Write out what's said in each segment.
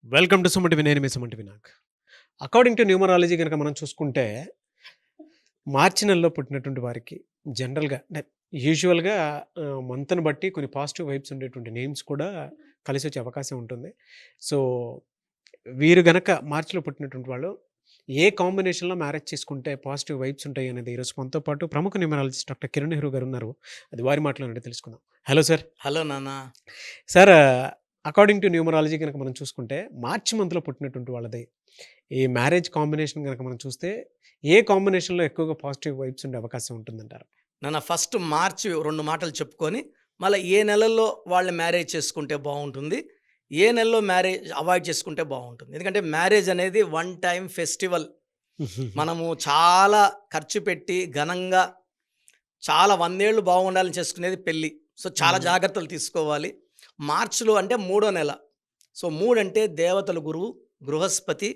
Welcome to సుమటివి. నేను మీ Sumati Vinayak. According to numerology గనక మనం చూసుకుంటే, మార్చి నెలలో పుట్టినటువంటి వారికి జనరల్‌గా అంటే యూజువల్‌గా మంత్‌ని బట్టి కొన్ని పాజిటివ్ వైబ్స్ ఉండేటువంటి నేమ్స్ కూడా కలిసొచ్చే అవకాశం ఉంటుంది. సో, వీరు గనక మార్చిలో పుట్టినటువంటి వాళ్ళు ఏ కాంబినేషన్‌లో మ్యారేజ్ చేసుకుంటే పాజిటివ్ వైబ్స్ ఉంటాయి అనేది ఈరోజు మనతో పాటు ప్రముఖ న్యూమరాలజిస్ట్ డాక్టర్ కిరణ్ నెహ్రూ గారు ఉన్నారు. అది వారి మాటలోనే తెలుసుకుందాం. Hello sir. హలో నాన్న. సార్, అకార్డింగ్ టు న్యూమరాలజీ గనక మనం చూసుకుంటే, మార్చ్ మంత్‌లో పుట్టినటువంటి వాళ్ళది ఈ మ్యారేజ్ కాంబినేషన్ గనక మనం చూస్తే, ఏ కాంబినేషన్‌లో ఎక్కువగా పాజిటివ్ వైబ్స్ ఉండే అవకాశం ఉంటుందంటారు? నాన్న ఫస్ట్ మార్చి 2 మాటలు చెప్పుకొని, మళ్ళా ఏ నెలల్లో వాళ్ళు మ్యారేజ్ చేసుకుంటే బావుంటుంది, ఏ నెలలో మ్యారేజ్ అవాయిడ్ చేసుకుంటే బావుంటుంది. ఎందుకంటే మ్యారేజ్ అనేది వన్ టైమ్ ఫెస్టివల్. మనము చాలా ఖర్చు పెట్టి ఘనంగా చాలా 100 ఏళ్ళు బాగుండాలని చేసుకునేది పెళ్లి. సో, చాలా హ్మ్. జాగ్రత్తలు తీసుకోవాలి. మార్చ్‌లో అంటే మూడో నెల. సో, 3 అంటే దేవతల గురువు, బృహస్పతి,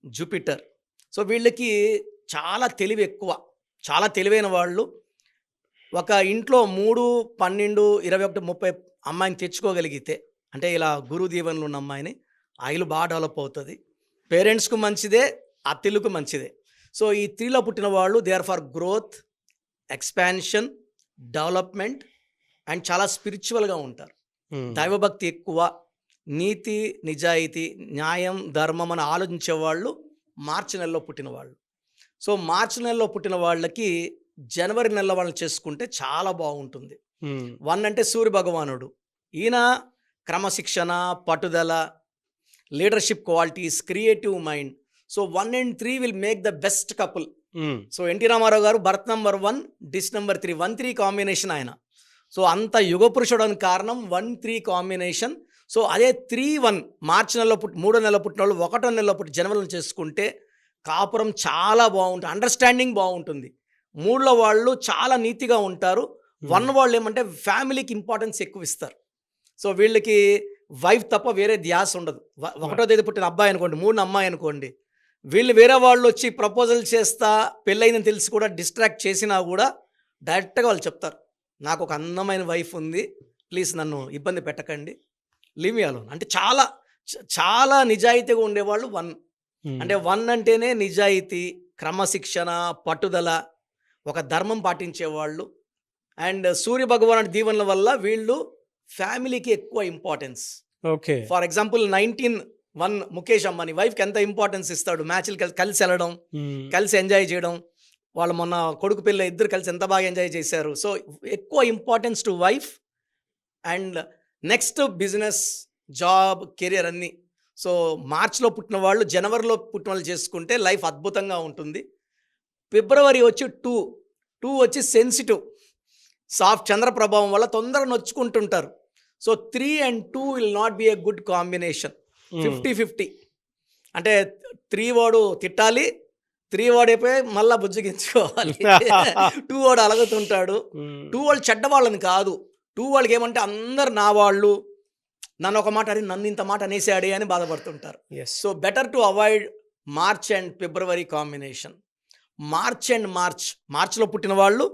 జూపిటర్. సో, వీళ్ళకి చాలా తెలివి ఎక్కువ. చాలా తెలివైన వాళ్ళు. ఒక ఇంట్లో 3, 12, 21, 30 అమ్మాయిని తెచ్చుకోగలిగితే, అంటే ఇలా గురువు దీవెనలు ఉన్న అమ్మాయిని, ఆ ఇల్లు బాగా డెవలప్ అవుతది. పేరెంట్స్‌కు మంచిదే, అత్తిల్లుకు మంచిదే. సో, ఈ 3లో పుట్టిన వాళ్ళు they are for growth, expansion, development and చాలా స్పిరిచ్యువల్‌గా ఉంటారు. హ్మ్. దైవభక్తి ఎక్కువ, నీతి, నిజాయితీ, న్యాయం, ధర్మం అని ఆలోచించేవాళ్ళు మార్చి నెలలో పుట్టిన వాళ్ళు. సో, మార్చి నెలలో పుట్టిన వాళ్ళకి జనవరి నెలలో వాళ్ళని చేసుకుంటే చాలా బాగుంటుంది. హ్మ్. 1 అంటే సూర్య భగవానుడు. ఈయన క్రమశిక్షణ, పట్టుదల, leadership qualities, creative mind. So, 1 and 3 will make the best couple. హ్మ్. సో, ఎన్టీ రామారావు గారు బర్త్ నంబర్ 1, డిస్ నంబర్ 3, 1, 3 కాంబినేషన్ ఆయన. సో, అంత యుగ పురుషుడని కారణం 1, 3 కాంబినేషన్. సో, అదే 3, 1 మార్చి నెలలో మూడో నెలలో పుట్టినోళ్ళు ఒకటో నెలలో పుట్టి జనవరిలో చేసుకుంటే కాపురం చాలా బాగుంటుంది. అండర్‌స్టాండింగ్ బాగుంటుంది. 3లో వాళ్ళు చాలా నీతిగా ఉంటారు. 1 హ్మ్. వాళ్ళు ఏమంటే ఫ్యామిలీకి ఇంపార్టెన్స్ ఎక్కువ ఇస్తారు. సో, వీళ్ళకి వైఫ్ తప్ప వేరే ధ్యాస ఉండదు. ఒకటో తేదీ పుట్టిన అబ్బాయి అనుకోండి, 3న అమ్మాయి అనుకోండి. వీళ్ళు వేరే వాళ్ళొచ్చి ప్రపోజల్ చేస్తా, పెళ్ళయిందని తెలిసి కూడా డిస్ట్రాక్ట్ చేసినా గూడా డైరెక్ట్‌గా వాళ్ళు చెప్తారు. నాకొక అందమైన వైఫ్ ఉంది. ప్లీజ్ నన్ను ఇబ్బంది పెట్టకండి. Leave me alone. అంటే చాలా చాలా నిజాయితీగా ఉండేవాళ్ళు 1. హ్మ్. అంటే 1 అంటేనే నిజాయితీ, క్రమశిక్షణ, పట్టుదల, ఒక ధర్మం పాటించేవాళ్ళు. అండ్ సూర్య భగవానుడి దీవెనల వల్ల వీళ్ళు ఫ్యామిలీకి ఎక్కువ importance. Okay. For example 19 Mukesh Ambani వైఫ్‌కి ఎంత ఇంపార్టెన్స్ ఇస్తాడు. మ్యాచ్‌లకి కలిసి ఎళ్ళడం, హ్మ్. కలిసి ఎంజాయ్ చేయడం. వాళ్ళు మొన్న కొడుకు పిల్ల ఇద్దరు కలిసి ఎంత బాగా ఎంజాయ్ చేశారు. సో, ఎక్కువ importance to wife and next business, job, career అన్నీ. సో, మార్చ్‌లో పుట్టిన వాళ్ళు జనవరిలో పుట్టిన వాళ్ళు చేసుకుంటే లైఫ్ అద్భుతంగా ఉంటుంది. ఫిబ్రవరి వచ్చి 2 వచ్చి సెన్సిటివ్. సాఫ్ట్ చంద్ర ప్రభావం వల్ల తొందరగా నొచ్చుకుంటుంటారు. So, 3 and 2 will not be a good combination. Hmm. 50, 50. అంటే 3 వాడు తిట్టాలి. 3 వాడైపోయి మళ్ళా బుజ్జగించుకోవాలి. 2 వాడు అలగుతుంటాడు. హ్మ్. 2 వాళ్ళు చెడ్డవాళ్ళని కాదు. 2 వాళ్ళకేమంటే అందరు నా వాళ్ళు. నన్ను ఒక మాట అని నన్ను ఇంత మాట అనేసాడే అని బాధపడుతుంటారు. Yes. So, better to avoid March and February combination. మార్చ్‌లో పుట్టిన వాళ్ళు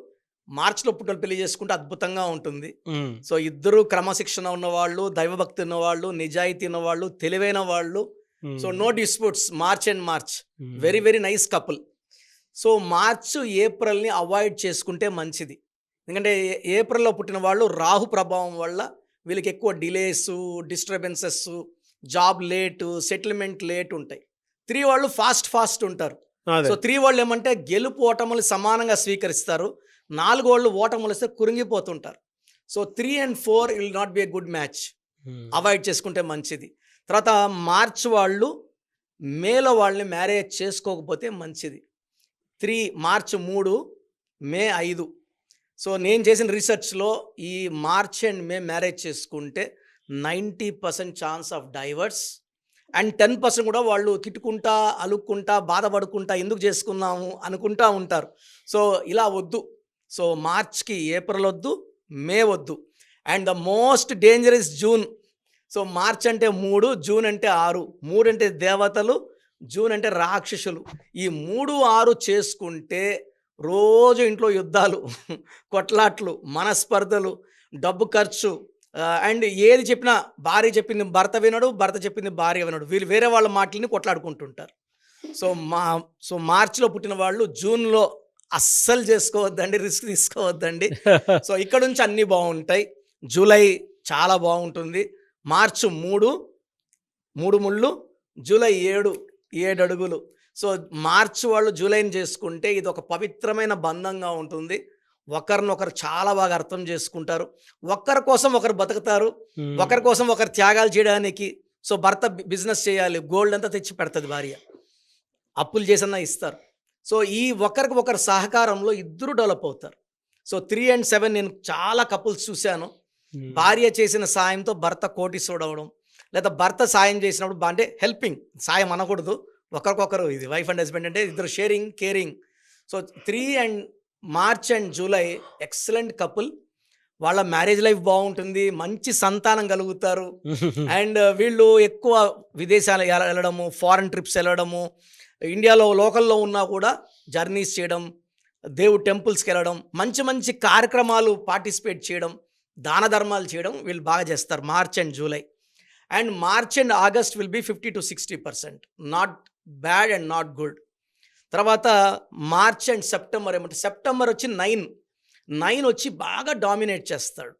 మార్చ్‌లో పుట్టిన పెళ్లి చేసుకుంటే అద్భుతంగా ఉంటుంది. హ్మ్. సో, ఇద్దరు క్రమశిక్షణ ఉన్నవాళ్ళు, దైవభక్తి ఉన్నవాళ్ళు, నిజాయితీ ఉన్నవాళ్ళు, తెలివైన వాళ్ళు. So, hmm. No disputes March. Hmm. Very, very nice couple. So, March, ఏప్రిల్‌ని అవాయిడ్ చేసుకుంటే మంచిది. ఎందుకంటే ఏప్రిల్‌లో పుట్టిన వాళ్ళు రాహు ప్రభావం వల్ల వీళ్ళకి ఎక్కువ డిలేసు, డిస్టర్బెన్సెసు, జాబ్ లేటు, సెటిల్మెంట్ లేట్ ఉంటాయి. 3 వాళ్ళు ఫాస్ట్ ఉంటారు. అదే. సో, 3 వాళ్ళు ఏమంటే గెలుపు, ఓటములు సమానంగా స్వీకరిస్తారు. 4 వాళ్ళు ఓటములొస్తే కృంగిపోతుంటారు. So, 3 and 4 will not be a good match. Hmm. Avoid చేసుకుంటే మంచిది. తర్వాత మార్చ్ వాళ్ళు మేలో వాళ్ళని మ్యారేజ్ చేసుకోకపోతే మంచిది. మార్చ్ 3, మే 5. సో, నేను చేసిన రీసెర్చ్‌లో ఈ మార్చ్ అండ్ మే మ్యారేజ్ చేసుకుంటే 90% ఛాన్స్ ఆఫ్ డైవర్స్ అండ్ 10% కూడా వాళ్ళు తిట్టుకుంటా, అలుక్కుంటా, బాధపడుకుంటా ఎందుకు చేసుకున్నాము అనుకుంటా ఉంటారు. సో, ఇలా వద్దు. సో, మార్చ్‌కి ఏప్రిల్ వద్దు, మే వద్దు. And the most dangerous June. So, March అంటే 3, జూన్ అంటే 6. 3 అంటే దేవతలు, జూన్ అంటే రాక్షసులు. ఈ 3, 6 చేసుకుంటే రోజు ఇంట్లో యుద్ధాలు, కొట్లాట్లు, మనస్పర్ధలు, డబ్బు ఖర్చు, అండ్ ఏది చెప్పినా భార్య చెప్పింది భర్త వినడు, భర్త చెప్పింది భార్య వినడు. వీళ్ళు వేరే వాళ్ళ మాటలని కొట్లాడుకుంటుంటారు. సో మార్చిలో పుట్టిన వాళ్ళు జూన్‌లో అస్సలు చేసుకోవద్దండి, రిస్క్ తీసుకోవద్దండి. సో ఇక్కడ నుంచి అన్నీ బాగుంటాయి. జూలై చాలా బాగుంటుంది. మార్చి 3 ముళ్ళు, జూలై 7 అడుగులు. సో మార్చి వాళ్ళు జూలైని చేసుకుంటే ఇది ఒక పవిత్రమైన బంధంగా ఉంటుంది. ఒకరినొకరు చాలా బాగా అర్థం చేసుకుంటారు. ఒకరి కోసం ఒకరు బతుకుతారు. ఒకరి కోసం ఒకరు త్యాగాలు చేయడానికి. సో భర్త బిజినెస్ చేయాలి, గోల్డ్ అంతా తెచ్చి పెడుతుంది భార్య, అప్పులు చేసన్నా ఇస్తారు. సో ఈ ఒకరికి ఒకరు సహకారంలో ఇద్దరు డెవలప్ అవుతారు. సో 3 and 7 నేను చాలా కపుల్స్ చూశాను. భార్య చేసిన సాయంతో భర్త కోటీశ్వరుడు అవ్వడం, లేదా భర్త సాయం చేసినప్పుడు అంటే హెల్పింగ్, సాయం అనకూడదు, ఒకరికొకరు. ఇది వైఫ్ అండ్ హస్బెండ్ అంటే ఇద్దరు sharing, caring. So March and July excellent couple. వాళ్ళ మ్యారేజ్ లైఫ్ బాగుంటుంది, మంచి సంతానం కలుగుతారు. అండ్ వీళ్ళు ఎక్కువ విదేశాలు వెళ్ళడము, ఫారెన్ ట్రిప్స్ వెళ్ళడము, ఇండియాలో లోకల్లో ఉన్నా కూడా జర్నీస్ చేయడం, దేవుడు టెంపుల్స్కి వెళ్ళడం, మంచి మంచి కార్యక్రమాలు పార్టిసిపేట్ చేయడం, దాన ధర్మాలు చేయడం వీళ్ళు బాగా చేస్తారు March and July. And March and August will be 50 to 60%, not bad and not good. తర్వాత మార్చ్ అండ్ సెప్టెంబర్ ఏమంటే, సెప్టెంబర్ వచ్చి 9 వచ్చి బాగా డామినేట్ చేస్తాడు.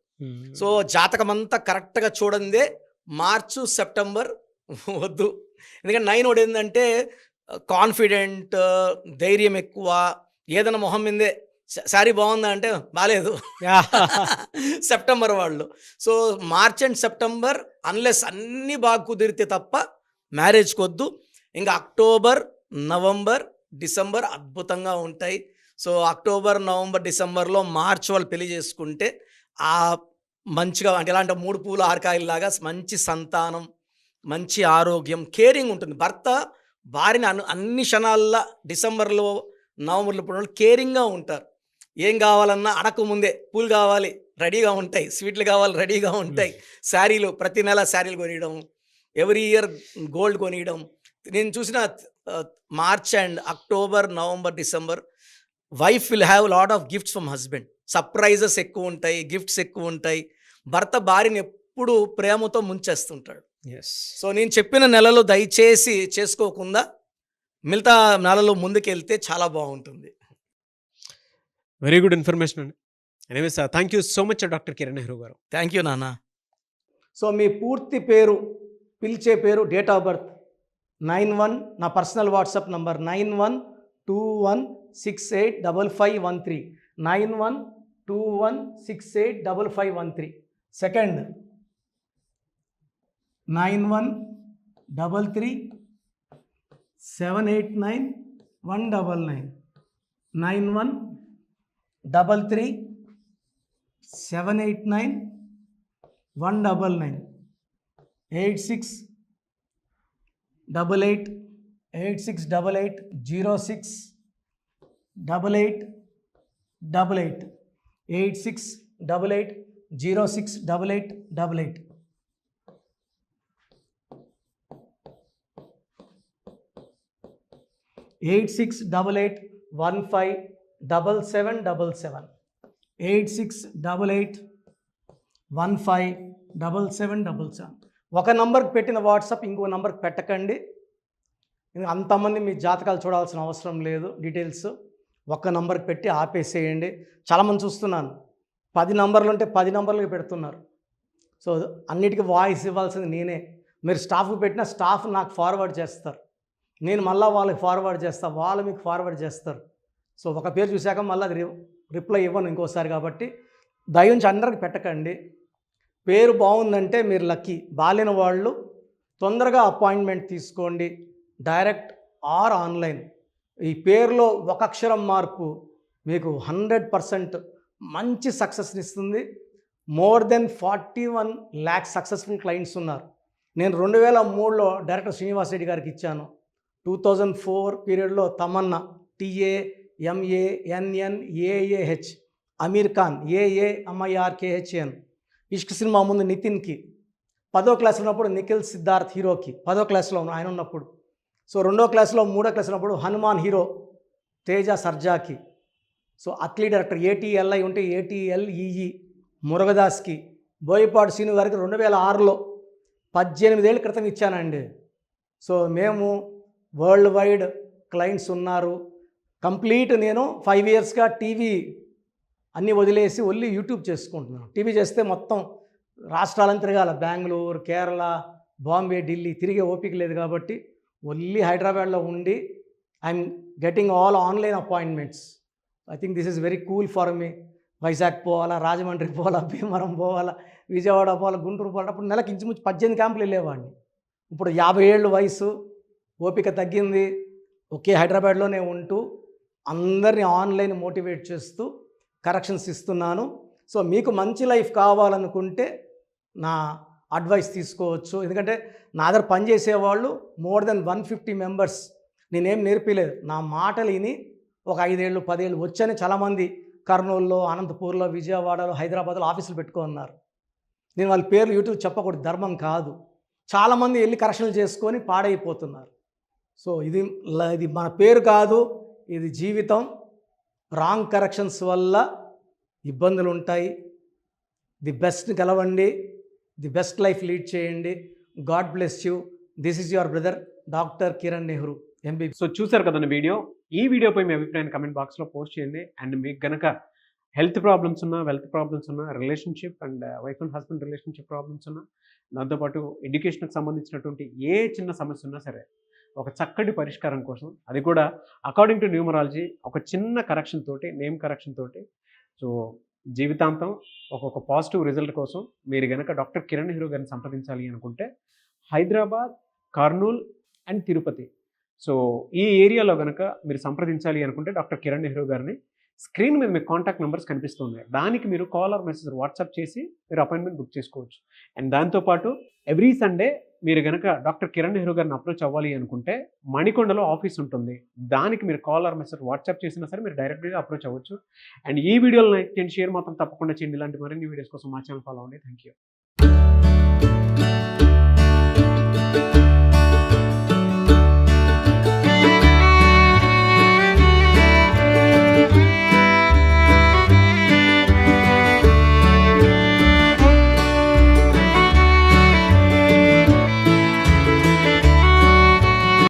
సో జాతకం అంతా కరెక్ట్గా చూడందే మార్చు సెప్టెంబర్ వద్దు. ఎందుకంటే 9 ఒకటి ఏంటంటే కాన్ఫిడెంట్, ధైర్యం ఎక్కువ, ఏదైనా మొహం మీదే శారీ బాగుందా అంటే బాగాలేదు సెప్టెంబర్ వాళ్ళు. So March and September unless అన్నీ బాగా కుదిరితే తప్ప మ్యారేజ్కి వద్దు. ఇంకా అక్టోబర్, నవంబర్, డిసెంబర్ అద్భుతంగా ఉంటాయి. సో అక్టోబర్, నవంబర్, డిసెంబర్లో మార్చ్ వాళ్ళు పెళ్లి చేసుకుంటే ఆ మంచిగా అంటే ఎలాంటి 3 పూలు 6 కాయల్లాగా మంచి సంతానం, మంచి ఆరోగ్యం, కేరింగ్ ఉంటుంది. భర్త భార్యని అన్ని క్షణాల్లో డిసెంబర్లో, నవంబర్లో పుట్టిన కేరింగ్గా ఉంటారు. ఏం కావాలన్నా అడగక ముందే పూలు కావాలి రెడీగా ఉంటాయి, స్వీట్లు కావాలి రెడీగా ఉంటాయి, శారీలు ప్రతి నెల శారీలు కొనియడం, ఎవ్రీ ఇయర్ గోల్డ్ కొనియడం. నేను చూసిన March and October, November, December wife will have lot of gifts from husband. Surprises ఎక్కువ ఉంటాయి, గిఫ్ట్స్ ఎక్కువ ఉంటాయి. భర్త భార్యని ఎప్పుడు ప్రేమతో ముంచేస్తుంటాడు. సో నేను చెప్పిన నెలలో దయచేసి చేసుకోకుండా మిగతా నెలలో ముందుకెళ్తే చాలా బాగుంటుంది. వెరీ గుడ్ ఇన్ఫర్మేషన్ అండి. Anyways thank you so much doctor Kiran Nehru గారు. థ్యాంక్ యూ నాన్న. సో మీ పూర్తి పేరు, పిలిచే పేరు, డేట్ ఆఫ్ బర్త్ 91, నా personal WhatsApp number 9121685513, 9121685513. Second 9133789199, 9133789199, 8688068888, 8688068888. Eight 8688157777, 8688157777. ఒక నంబర్కి పెట్టిన వాట్సాప్ ఇంకో నంబర్కి పెట్టకండి. అంతమంది మీ జాతకాలు చూడాల్సిన అవసరం లేదు. డీటెయిల్స్ ఒక్క నంబర్కి పెట్టి ఆపేసేయండి. చాలామంది చూస్తున్నాను 10 నంబర్లు ఉంటే 10 నంబర్లకి పెడుతున్నారు. సో అన్నిటికీ వాయిస్ ఇవ్వాల్సింది నేనే. మీరు స్టాఫ్కి పెట్టిన స్టాఫ్ నాకు ఫార్వర్డ్ చేస్తారు, నేను మళ్ళీ వాళ్ళకి ఫార్వర్డ్ చేస్తాను, వాళ్ళు మీకు ఫార్వర్డ్ చేస్తారు. సో ఒక పేరు చూశాక మళ్ళీ అది రిప్లై ఇవ్వను ఇంకోసారి. కాబట్టి దయించి అందరికి పెట్టకండి. పేరు బాగుందంటే మీరు లక్కీ. బాలేని వాళ్ళు తొందరగా అపాయింట్మెంట్ తీసుకోండి, డైరెక్ట్ ఆర్ ఆన్లైన్. ఈ పేరులో ఒక అక్షరం మార్పు మీకు 100% మంచి సక్సెస్ని ఇస్తుంది. More than 41 lakhs successful clients ఉన్నారు. నేను 2003లో డైరెక్టర్ శ్రీనివాస్ రెడ్డి గారికి ఇచ్చాను. 2004 పీరియడ్లో తమన్నా, TAMANNAAH, అమీర్ ఖాన్, AAMIRKHN, ఇష్క్ సినిమా ముందు నితిన్కి, 10వ క్లాస్ ఉన్నప్పుడు నిఖిల్ సిద్ధార్థ్ హీరోకి, 10వ క్లాస్లో ఆయన ఉన్నప్పుడు. సో 2వ క్లాస్లో 3వ క్లాస్ ఉన్నప్పుడు హనుమాన్ హీరో తేజ సర్జాకి. సో అట్లీ డైరెక్టర్ ATLI ఉంటే ATLEE మురుగదాస్కి, బోయపాటి శ్రీను గారికి 2006లో 18 ఏళ్ళ క్రితం ఇచ్చానండి. సో మేము వరల్డ్ వైడ్ క్లయింట్స్ ఉన్నారు. కంప్లీట్ నేను 5 ఇయర్స్గా టీవీ అన్నీ వదిలేసి ఓన్లీ యూట్యూబ్ చేసుకుంటున్నాను. టీవీ చేస్తే మొత్తం రాష్ట్రాలను తిరగాల, బెంగళూరు, కేరళ, బాంబే, ఢిల్లీ తిరిగే ఓపిక లేదు కాబట్టి ఓన్లీ హైదరాబాద్లో ఉండి I'm getting all online appointments. I think this is very cool for me. Vizag పోవాలా, రాజమండ్రి పోవాలా, భీమవరం పోవాలా, విజయవాడ పోవాలా, గుంటూరు పోవాలా. అప్పుడు నెలకి ఇంచుమించు 18 క్యాంపులు వెళ్ళేవాడిని. ఇప్పుడు 50 ఏళ్ళు వయసు, ఓపిక తగ్గింది. ఒకే హైదరాబాద్లోనే ఉంటూ అందరినీ ఆన్లైన్ మోటివేట్ చేస్తూ కరెక్షన్స్ ఇస్తున్నాను. సో మీకు మంచి లైఫ్ కావాలనుకుంటే నా అడ్వైస్ తీసుకోవచ్చు. ఎందుకంటే నా దగ్గర పనిచేసేవాళ్ళు మోర్ దెన్ 150 మెంబర్స్. నేనేం నేర్పిలేదు, నా మాటలు విని ఒక 5 ఏళ్ళు 10 ఏళ్ళు వచ్చని చాలామంది కర్నూలులో, అనంతపూర్లో, విజయవాడలో, హైదరాబాద్లో ఆఫీసులు పెట్టుకున్నారు. నేను వాళ్ళ పేర్లు యూట్యూబ్ చెప్పకూడదు, ధర్మం కాదు. చాలామంది వెళ్ళి కరెక్షన్లు చేసుకొని పాడైపోతున్నారు. సో ఇది మన పేరు కాదు, ఇది జీవితం. రాంగ్ కరెక్షన్స్ వల్ల ఇబ్బందులు ఉంటాయి. ది బెస్ట్ గెలవండి, ది బెస్ట్ లైఫ్ లీడ్ చేయండి. God bless you. This is your brother doctor Kiran Nehru, MB. So చూసారు కదండి వీడియో. ఈ వీడియోపై మీ అభిప్రాయాన్ని కమెంట్ బాక్స్లో పోస్ట్ చేయండి. అండ్ మీకు కనుక హెల్త్ ప్రాబ్లమ్స్ ఉన్నా, వెల్త్ ప్రాబ్లమ్స్ ఉన్నా, relationship and wife and husband relationship problems ఉన్నా, దాంతోపాటు ఎడ్యుకేషన్కి సంబంధించినటువంటి ఏ చిన్న సమస్య ఉన్నా సరే ఒక చక్కటి పరిష్కారం కోసం, అది కూడా అకార్డింగ్ టు న్యూమరాలజీ, ఒక చిన్న కరెక్షన్ తోటి, నేమ్ కరెక్షన్ తోటి, సో జీవితాంతం ఒక పాజిటివ్ రిజల్ట్ కోసం మీరు కనుక డాక్టర్ కిరణ్ నెహ్రూ గారిని సంప్రదించాలి అనుకుంటే హైదరాబాద్, కర్నూల్ అండ్ తిరుపతి, సో ఈ ఏరియాలో కనుక మీరు సంప్రదించాలి అనుకుంటే డాక్టర్ కిరణ్ నెహ్రూ గారిని స్క్రీన్ మీద మీకు కాంటాక్ట్ నెంబర్స్ కనిపిస్తున్నాయి. దానికి మీరు కాల్ ఆర్ మెసేజ్ వాట్సాప్ చేసి మీరు అపాయింట్మెంట్ బుక్ చేసుకోవచ్చు. అండ్ దాంతోపాటు ఎవ్రీ సండే మీరు కనుక డాక్టర్ కిరణ్ నెహ్రూ గారిని అప్రోచ్ అవ్వాలి అనుకుంటే మణికొండలో ఆఫీస్ ఉంటుంది. దానికి మీరు కాల్ ఆర్ మెసేజ్ వాట్సాప్ చేసినా సరే మీరు డైరెక్ట్గా అప్రోచ్ అవ్వచ్చు. అండ్ ఈ వీడియోలో లైక్ చేయండి, షేర్ మాత్రం తప్పకుండా చేయండి. ఇలాంటి మరిన్ని వీడియోస్ కోసం మా ఛానల్ ఫాలో అవ్వండి. Thank you.